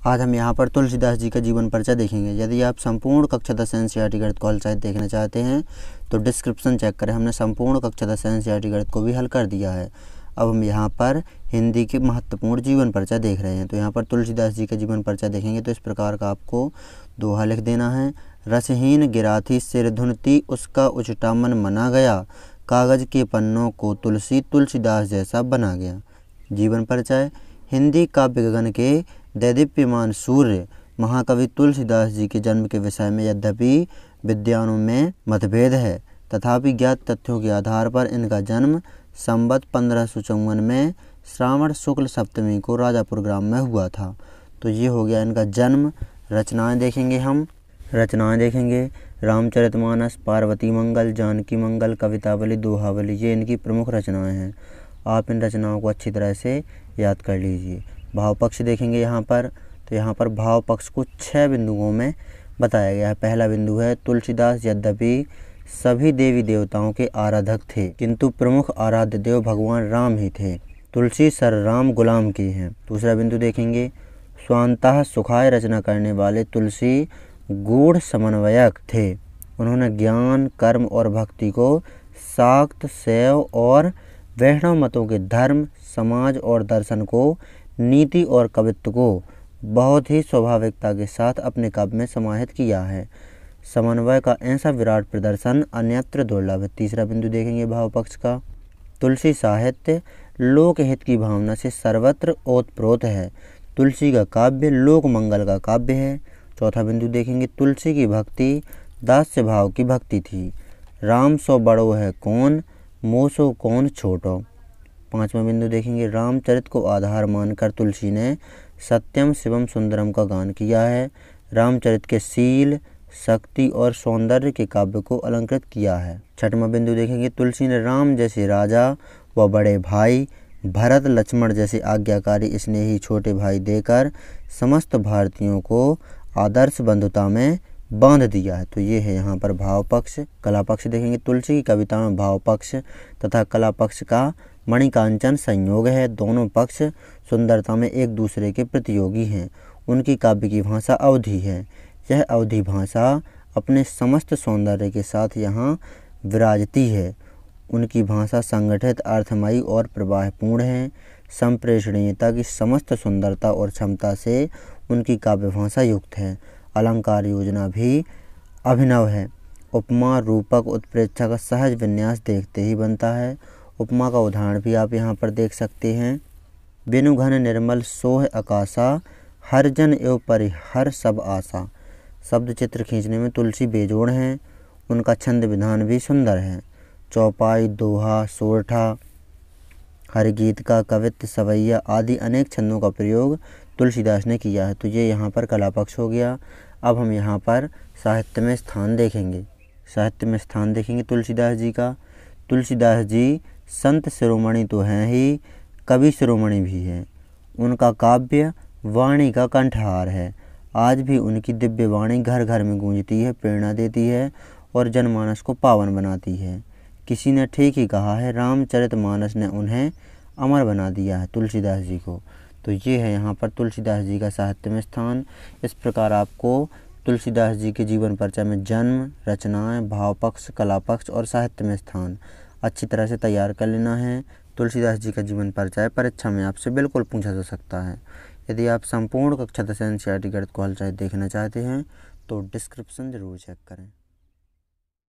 आज हम यहाँ पर तुलसीदास जी का जीवन परिचय देखेंगे। यदि आप संपूर्ण कक्षा 10 एनसीईआरटी गणित को हल सहित देखना चाहते हैं तो डिस्क्रिप्शन चेक करें, हमने संपूर्ण कक्षा 10 एनसीईआरटी गणित को भी हल कर दिया है। अब हम यहाँ पर हिंदी के महत्वपूर्ण जीवन परिचय देख रहे हैं। तो यहाँ पर तुलसीदास जी का जीवन परिचय देखेंगे तो इस प्रकार का आपको दोहा लिख देना है। रसहीन गिराथी सिर धुनती उसका उचटा मन मना गया, कागज के पन्नों को तुलसीदास जैसा बना गया। जीवन परिचय। हिंदी काव्य गगन के दैदीप्यमान सूर्य महाकवि तुलसीदास जी के जन्म के विषय में यद्यपि विद्वानों में मतभेद है, तथापि ज्ञात तथ्यों के आधार पर इनका जन्म संवत 1554 में श्रावण शुक्ल सप्तमी को राजापुर ग्राम में हुआ था। तो ये हो गया इनका जन्म। रचनाएं देखेंगे हम। रचनाएं देखेंगे रामचरितमानस, पार्वती मंगल, जानकी मंगल, कवितावली, दोहावली, ये इनकी प्रमुख रचनाएं हैं। आप इन रचनाओं को अच्छी तरह से याद कर लीजिए। भाव पक्ष देखेंगे यहाँ पर। तो यहाँ पर भाव पक्ष को 6 बिंदुओं में बताया गया है। पहला बिंदु है तुलसीदास यद्यपि सभी देवी देवताओं के आराधक थे किंतु प्रमुख आराध्य देव भगवान राम ही थे। तुलसी सर राम गुलाम की हैं। दूसरा बिंदु देखेंगे स्वांतः सुखाय रचना करने वाले तुलसी गूढ़ समन्वयक थे। उन्होंने ज्ञान, कर्म और भक्ति को शाक्त, शैव और वैष्णव मतों के धर्म, समाज और दर्शन को, नीति और कवित्व को बहुत ही स्वाभाविकता के साथ अपने काव्य में समाहित किया है। समन्वय का ऐसा विराट प्रदर्शन अन्यत्र दुर्लभ है। तीसरा बिंदु देखेंगे भाव पक्ष का। तुलसी साहित्य लोकहित की भावना से सर्वत्र ओतप्रोत है। तुलसी का काव्य लोक मंगल का काव्य है। चौथा बिंदु देखेंगे तुलसी की भक्ति दास्य भाव की भक्ति थी। राम सो बड़ो है कौन, मोसो कौन छोटो। पांचवा बिंदु देखेंगे रामचरित को आधार मानकर तुलसी ने सत्यम शिवम सुंदरम का गान किया है। रामचरित के शील, शक्ति और सौंदर्य के काव्य को अलंकृत किया है। छठवां बिंदु देखेंगे तुलसी ने राम जैसे राजा व बड़े भाई, भरत लक्ष्मण जैसे आज्ञाकारी स्नेही छोटे भाई देकर समस्त भारतीयों को आदर्श बंधुता में बांध दिया है। तो ये है यहाँ पर भाव पक्ष। कला पक्ष देखेंगे तुलसी की कविता में भाव पक्ष तथा कला पक्ष का मणिकांचन संयोग है। दोनों पक्ष सुंदरता में एक दूसरे के प्रतियोगी हैं। उनकी काव्य की भाषा अवधी है। यह अवधी भाषा अपने समस्त सौंदर्य के साथ यहाँ विराजती है। उनकी भाषा संगठित, अर्थमयी और प्रवाहपूर्ण है। संप्रेषणीयता की समस्त सुंदरता और क्षमता से उनकी काव्य भाषा युक्त है। अलंकार योजना भी अभिनव है। उपमा, रूपक, उत्प्रेक्षा का सहज विन्यास देखते ही बनता है। उपमा का उदाहरण भी आप यहाँ पर देख सकते हैं। बिनु घन निर्मल सोह आकाशा, हर जन एवं परिहर सब आशा। शब्द चित्र खींचने में तुलसी बेजोड़ हैं। उनका छंद विधान भी सुंदर है। चौपाई, दोहा, सोरठा, हरगीत का, कवित्व, सवैया आदि अनेक छंदों का प्रयोग तुलसीदास ने किया है। तो ये यहाँ पर कला पक्ष हो गया। अब हम यहाँ पर साहित्य में स्थान देखेंगे। साहित्य में स्थान देखेंगे तुलसीदास जी का। तुलसीदास जी संत शिरोमणि तो हैं ही, कवि शिरोमणि भी हैं। उनका काव्य वाणी का कंठहार है। आज भी उनकी दिव्य वाणी घर घर में गूंजती है, प्रेरणा देती है और जनमानस को पावन बनाती है। किसी ने ठीक ही कहा है, रामचरितमानस ने उन्हें अमर बना दिया है, तुलसीदास जी को। तो ये है यहाँ पर तुलसीदास जी का साहित्य में स्थान। इस प्रकार आपको तुलसीदास जी के जीवन परिचय में जन्म, रचनाएं, भाव पक्ष, कला पक्ष और साहित्य में स्थान अच्छी तरह से तैयार कर लेना है। तुलसीदास जी का जीवन परिचय परीक्षा में आपसे बिल्कुल पूछा जा सकता है। यदि आप संपूर्ण कक्षा 10 एनसीईआरटी गणित को हल सहित देखना चाहते हैं तो डिस्क्रिप्शन जरूर चेक करें।